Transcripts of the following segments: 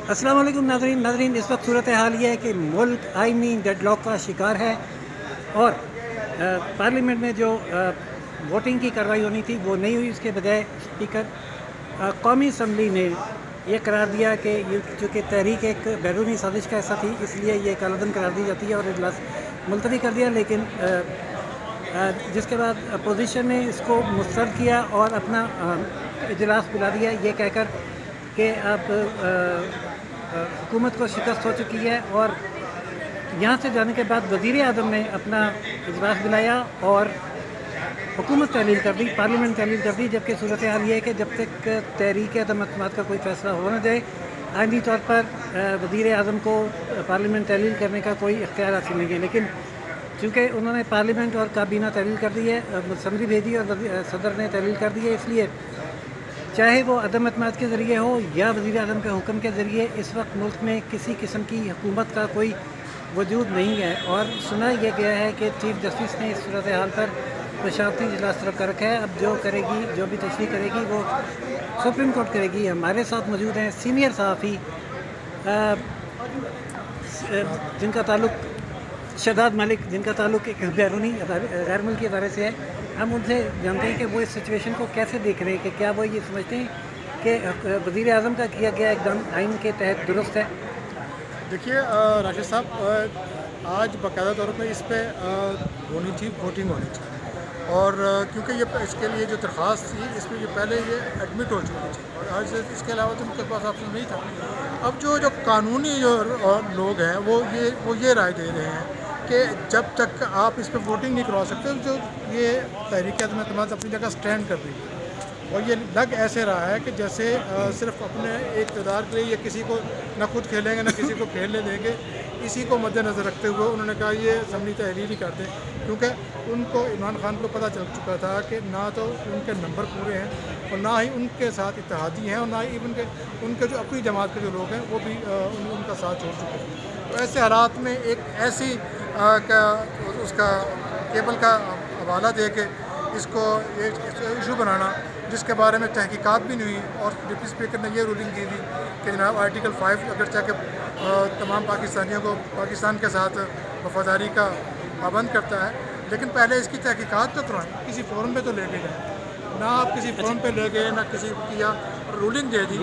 السلام علیکم ناظرین اس وقت صورت حال یہ ہے کہ ملک آئینی ڈیڈ لاک کا شکار ہے اور پارلیمنٹ میں جو ووٹنگ کی کارروائی ہونی تھی وہ نہیں ہوئی. اس کے بجائے اسپیکر قومی اسمبلی نے یہ قرار دیا کہ چونکہ تحریک ایک بیرونی سازش کا حصہ تھی اس لیے یہ کالعدم قرار دی جاتی ہے اور اجلاس ملتوی کر دیا. لیکن جس کے بعد اپوزیشن نے اس کو مسترد کیا اور اپنا اجلاس بلا دیا یہ کہہ کر کہ اب حکومت کو شکست ہو چکی ہے. اور یہاں سے جانے کے بعد وزیر اعظم نے اپنا اجلاس بلایا اور حکومت تحلیل کر دی, پارلیمنٹ تحلیل کر دی. جبکہ صورتحال یہ ہے کہ جب تک تحریک عدم اعتماد کا کوئی فیصلہ ہو نہ جائے آئینی طور پر وزیر اعظم کو پارلیمنٹ تحلیل کرنے کا کوئی اختیار حاصل نہیں ہے. لیکن چونکہ انہوں نے پارلیمنٹ اور کابینہ تحلیل کر دی ہے, اسمبلی بھیجی اور صدر نے تحلیل کر دی ہے, اس لیے چاہے وہ عدم اعتماد کے ذریعے ہو یا وزیر اعظم کے حکم کے ذریعے اس وقت ملک میں کسی قسم کی حکومت کا کوئی وجود نہیں ہے. اور سنا یہ گیا ہے کہ چیف جسٹس نے اس صورتحال پر مشاورتی اجلاس طلب کر رکھا ہے. اب جو کرے گی, جو بھی تشریح کرے گی وہ سپریم کورٹ کرے گی. ہمارے ساتھ موجود ہیں سینئر صحافی جن کا تعلق شہزاد ملک, جن کا تعلق ایک بیرونی غیر ملکی ادارے سے ہے. ہم ان سے جانتے ہیں کہ وہ اس سچویشن کو کیسے دیکھ رہے ہیں, کہ کیا وہ یہ سمجھتے ہیں کہ وزیر اعظم کا کیا گیا اقدام آئین کے تحت درست ہے. دیکھیے راشد صاحب, آج باقاعدہ طور پہ اس پہ ہونی تھی, ووٹنگ ہونی تھی. اور کیونکہ یہ اس کے لیے جو درخواست تھی اس میں یہ پہلے یہ ایڈمٹ ہو چکی تھی اور آج اس کے علاوہ تو ان کے پاس آپشن نہیں تھا. اب جو قانونی جو لوگ ہیں وہ یہ رائے دے رہے ہیں کہ جب تک آپ اس پہ ووٹنگ نہیں کروا سکتے جو یہ تحریک عدم اعتماد اپنی جگہ سٹینڈ کر رہی ہے. اور یہ لگ ایسے رہا ہے کہ جیسے صرف اپنے اقتدار کے لیے یہ کسی کو نہ خود کھیلیں گے نہ کسی کو کھیلنے دیں گے. اسی کو مد نظر رکھتے ہوئے انہوں نے کہا یہ اسمبلی تحلیل ہی کر دیں, کیونکہ ان کو عمران خان کو پتہ چل چکا تھا کہ نہ تو ان کے نمبر پورے ہیں اور نہ ہی ان کے ساتھ اتحادی ہیں اور نہ ہی ان کے جو اپنی جماعت کے جو لوگ ہیں وہ بھی ان کا ساتھ چھوڑ چکے ہیں. تو ایسے حالات میں ایک ایسی اس کا کیبل کا حوالہ دے کے اس کو ایشو بنانا جس کے بارے میں تحقیقات بھی نہیں ہوئی, اور ڈپٹی اسپیکر نے یہ رولنگ کی تھی کہ جناب آرٹیکل 5 اگرچہ کہ تمام پاکستانیوں کو پاکستان کے ساتھ وفاداری کا پابند کرتا ہے, لیکن پہلے اس کی تحقیقات تو کرائیں, کسی فورم پہ تو لے کے جائیں. نہ آپ کسی فورم پہ لے گئے نہ کسی کیا, رولنگ دے دی.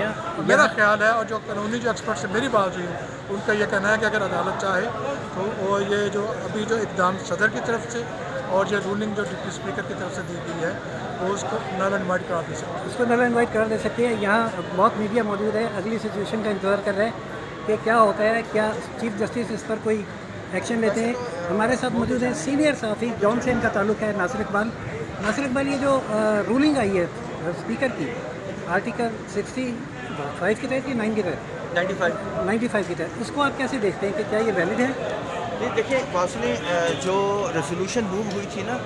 میرا خیال ہے, اور جو قانونی جو ایکسپرٹ سے میری بات ہوئی ان کا یہ کہنا ہے کہ اگر عدالت چاہے تو وہ یہ جو ابھی جو اقدام صدر کی طرف سے اور یہ رولنگ جو ڈپٹی اسپیکر کی طرف سے دی گئی ہے وہ اس کو نل اینڈ وائٹ کرا دے سکتے ہیں. اس کو نل اینڈ وائٹ کرا دے سکتے ہیں. یہاں بہت میڈیا موجود ہے, اگلی سچویشن کا انتظار کر رہے ہیں کہ کیا ہوتا ہے, کیا چیف جسٹس اس پر کوئی ایکشن لیتے ہیں. ہمارے ساتھ موجود ہیں سینئر صحافی جون سے ان کا تعلق ہے ناصر اقبال. ناصر اقبال, یہ جو رولنگ آئی ہے اسپیکر کی آرٹیکل 65 کے تحت کہ 9 کے تحت 95 کے تحت, اس کو آپ کیسے دیکھتے ہیں کہ کیا یہ ویلڈ ہے؟ دیکھیں واصل جو ریزولوشن موو ہوئی تھی نا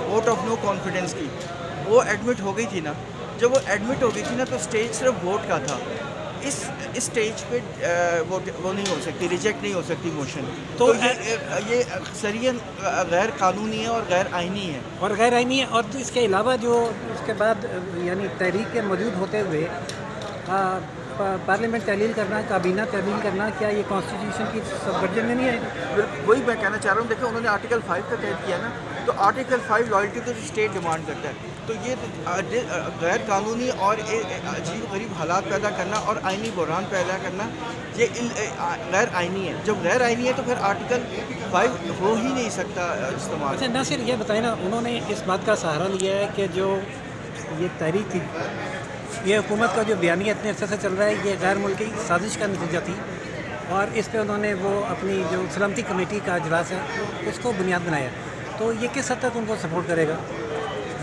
ووٹ آف نو کانفیڈنس کی, وہ ایڈمٹ ہو گئی تھی نا. جب وہ ایڈمٹ ہو گئی تھی نا تو اسٹیج صرف ووٹ کا تھا. اس اسٹیج پہ وہ نہیں ہو سکتی, ریجیکٹ نہیں ہو سکتی موشن. تو یہ اکثریت غیر قانونی ہے اور غیر آئینی ہے. اور اس کے علاوہ جو اس کے بعد یعنی تحریک کے موجود ہوتے ہوئے پارلیمنٹ تحلیل کرنا, کابینہ تحلیل کرنا, کیا یہ کانسٹیٹیوشن کی سب ورژن میں نہیں ہے؟ وہی میں کہنا چاہ رہا ہوں. دیکھیں انہوں نے آرٹیکل 5 کا تحت کیا نا, تو آرٹیکل 5 لائلٹی تو اسٹیٹ ڈیمانڈ کرتا ہے. تو یہ غیر قانونی اور عجیب غریب حالات پیدا کرنا اور آئینی بحران پیدا کرنا یہ غیر آئینی ہے. جب غیر آئینی ہے تو پھر آرٹیکل 5 ہو ہی نہیں سکتا استعمال. اچھا ناصر, یہ بتائیں نا, انہوں نے اس بات کا سہارا لیا ہے کہ جو یہ تحریک تھی, یہ حکومت کا جو بیانیہ اتنے عرصے سے چل رہا ہے یہ غیر ملکی سازش کا نتیجہ تھی, اور اس پہ انہوں نے وہ اپنی جو سلامتی کمیٹی کا اجلاس ہے اس کو بنیاد بنایا. تو یہ کس حد تک ان کو سپورٹ کرے گا؟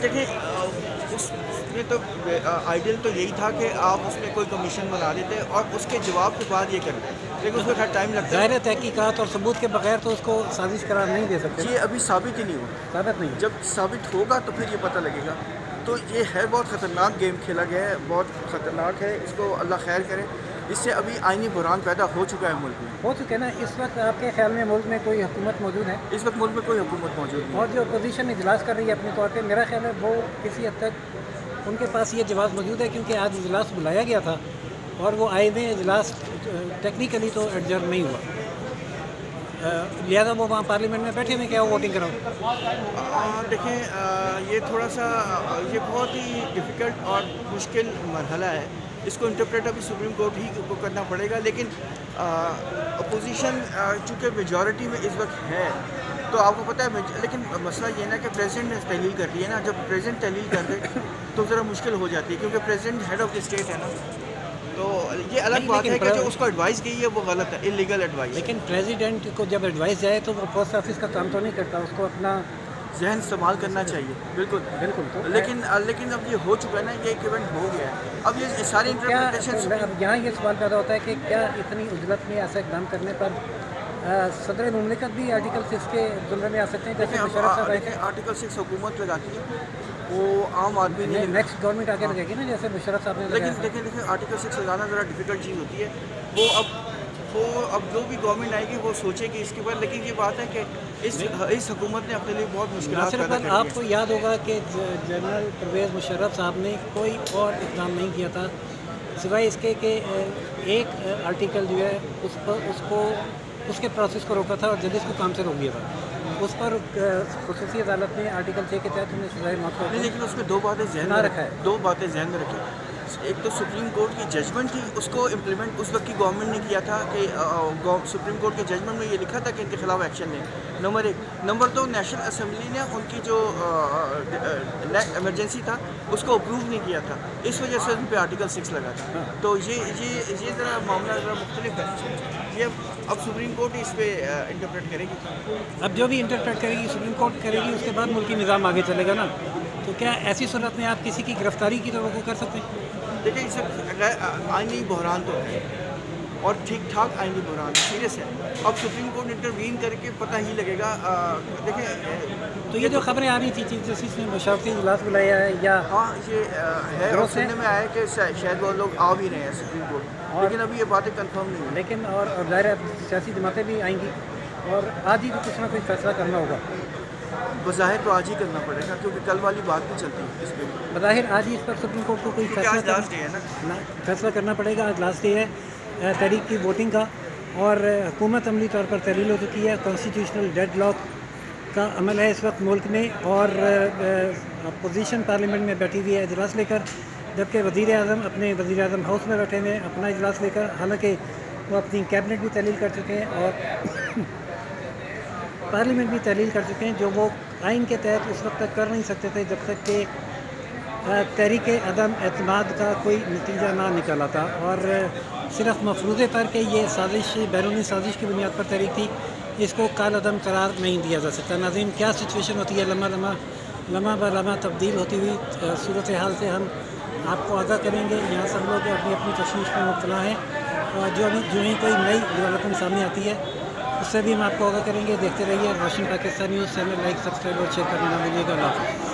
دیکھیں اس میں تو آئیڈیل تو یہی تھا کہ آپ اس میں کوئی کمیشن بنا دیتے اور اس کے جواب کے بعد یہ کرتے, لیکن اس میں خیر ٹائم لگتا ہے. ظاہر تحقیقات اور ثبوت کے بغیر تو اس کو سازش قرار نہیں دے سکتے. یہ ابھی ثابت ہی نہیں ہوا. ثابت نہیں. جب ثابت ہوگا تو پھر یہ پتہ لگے گا. تو یہ ہے بہت خطرناک گیم کھیلا گیا ہے, بہت خطرناک ہے. اس کو اللہ خیر کرے. اس سے ابھی آئینی بحران پیدا ہو چکا ہے ملک میں. ہو چکے نا. اس وقت آپ کے خیال میں ملک میں کوئی حکومت موجود ہے؟ اس وقت ملک میں کوئی حکومت موجود نہیں. اور جو اپوزیشن اجلاس کر رہی ہے اپنے طور پہ, میرا خیال ہے وہ کسی حد تک ان کے پاس یہ جواز موجود ہے, کیونکہ آج اجلاس بلایا گیا تھا اور وہ آئے ہوئے اجلاس ٹیکنیکلی تو ایڈجرن نہیں ہوا، لہٰذا وہ وہاں پارلیمنٹ میں بیٹھے ہوئے کیا وہ ووٹنگ کراؤ؟ دیکھیں یہ تھوڑا سا یہ بہت ہی ڈیفیکلٹ اور مشکل مرحلہ ہے، اس کو انٹرپریٹ ابھی سپریم کورٹ ہی کو کرنا پڑے گا، لیکن اپوزیشن چونکہ میجورٹی میں اس وقت ہے تو آپ کو پتہ ہے، لیکن مسئلہ یہ نا کہ پریزیڈنٹ نے تحلیل کر دی ہے نا، جب پریزیڈنٹ تحلیل کر دے تو ذرا مشکل ہو جاتی ہے، کیونکہ president head of the state ہے نا، تو یہ الگ بات ہے کہ جو اس کو ایڈوائس گئی ہے وہ غلط ہے، انلیگل ایڈوائس۔ لیکن پریزیڈنٹ کو جب ایڈوائس جائے تو وہ پوسٹ آفس کا کام تو نہیں کرتا، اس کو اپنا ذہن استعمال کرنا چاہیے، بالکل بالکل۔ لیکن اب یہ ہو چکا ہے نا، یہ ایک ایونٹ ہو گیا ہے، اب یہ ساری انٹرپریٹیشن۔ اب یہاں یہ سوال پیدا ہوتا ہے کہ کیا اتنی عجلت میں ایسا اقدام کرنے پر صدر مملکت بھی آرٹیکل 6 کے زمرے میں آ سکتے ہیں، جیسے مشرف صاحب آئے تھے؟ آرٹیکل 6 حکومت لگاتی ہے، وہ عام آدمی نہیں۔ نیکسٹ گورنمنٹ آگے لگے گی نا، جیسے مشرف صاحب نے لگایا تھا۔ لیکن آرٹیکل 6 لگانا ذرا ڈیفیکلٹ چیز ہوتی ہے، وہ اب جو بھی گورنمنٹ آئے گی وہ سوچے گی اس کے بعد، لیکن یہ بات ہے کہ اس حکومت نے اپنے لیے بہت مشکلات پیدا کر دی۔ آپ کو یاد ہوگا کہ جنرل پرویز مشرف صاحب نے کوئی اور اقدام نہیں کیا تھا سوائے اس کے کہ ایک آرٹیکل جو ہے اس کے پروسیس کو روکا تھا اور ججز کو کام سے روک دیا تھا، اس پر خصوصی عدالت نے آرٹیکل 6 کے تحت انہیں سزائے موت کو نہیں، لیکن اس میں دو باتیں ذہن میں رکھی۔ ایک تو سپریم کورٹ کی ججمنٹ تھی، اس کو امپلیمنٹ اس وقت کی گورنمنٹ نے کیا تھا کہ سپریم کورٹ کے ججمنٹ میں یہ لکھا تھا کہ ان کے خلاف ایکشن لیں، نمبر 1۔ نمبر 2، نیشنل اسمبلی نے ان کی جو ایمرجنسی تھا اس کو اپروو نہیں کیا تھا، اس وجہ سے ان پہ آرٹیکل 6 لگا تھا۔ تو یہ ذرا معاملہ ذرا مختلف ہے، یہ اب سپریم کورٹ ہی اس پہ انٹرپریٹ کرے گی۔ اب جو بھی انٹرپریٹ کرے گی سپریم کورٹ کرے گی، اس کے بعد ملکی نظام آگے چلے گا نا، تو کیا ایسی صورت میں آپ کسی کی گرفتاری کی توقع کر سکتے ہیں؟ دیکھیں، اس آئینی بحران تو ہے اور ٹھیک ٹھاک آئینی بحران سیریس ہے، اب سپریم کورٹ انٹروین کر کے پتہ ہی لگے گا۔ دیکھیں، تو یہ جو خبریں آ رہی تھی چیف جسٹس نے مشاورتی اجلاس بلایا ہے، یا ہاں یہ ہے، اور سننے میں آیا کہ شاید وہ لوگ آ بھی رہے ہیں سپریم کورٹ، لیکن ابھی یہ باتیں کنفرم نہیں ہیں۔ لیکن اور ظاہر ہے سیاسی جماعتیں بھی آئیں گی اور آج ہی کچھ نہ کچھ فیصلہ کرنا ہوگا، بظاہر تو آج ہی کرنا پڑے گا، کیونکہ کل والی بات نہیں چلتی اس پہ، بظاہر آج ہی اس پر سپریم کورٹ کو کوئی فیصلہ کرنا پڑے گا۔ آج لاسٹ ڈے ہے تحریک کی ووٹنگ کا، اور حکومت عملی طور پر تحلیل ہو چکی ہے، کانسٹیٹیوشنل ڈیڈ لاک کا عمل ہے اس وقت ملک میں، اور اپوزیشن پارلیمنٹ میں بیٹھی ہوئی ہے اجلاس لے کر، جبکہ وزیر اعظم اپنے وزیر اعظم ہاؤس میں بیٹھے ہوئے اپنا اجلاس لے کر، حالانکہ وہ اپنی کیبنٹ بھی تحلیل کر چکے ہیں اور پارلیمنٹ بھی تحلیل کر چکے ہیں، جو وہ آئین کے تحت اس وقت تک کر نہیں سکتے تھے جب تک کہ تحریک عدم اعتماد کا کوئی نتیجہ نہ نکل آتا، اور صرف مفروضے پر کہ یہ سازش بیرونی سازش کی بنیاد پر تحریک تھی، اس کو کال عدم قرار نہیں دیا جا سکتا۔ ناظرین، کیا سچویشن ہوتی ہے، لمحہ بہ لمحہ تبدیل ہوتی ہوئی صورتحال سے ہم آپ کو آگاہ کریں گے۔ یہاں سب لوگ اپنی اپنی تشویش میں مبتلا ہیں، اور جو ہی کوئی نئی ڈیولپمنٹ سامنے آتی ہے اس سے بھی ہم آپ کو آگاہ کریں گے۔ دیکھتے رہیے روشن Pakistan news, channel like, subscribe اور شیئر کرنا نہ بھولیے گا۔ اللہ حافظ۔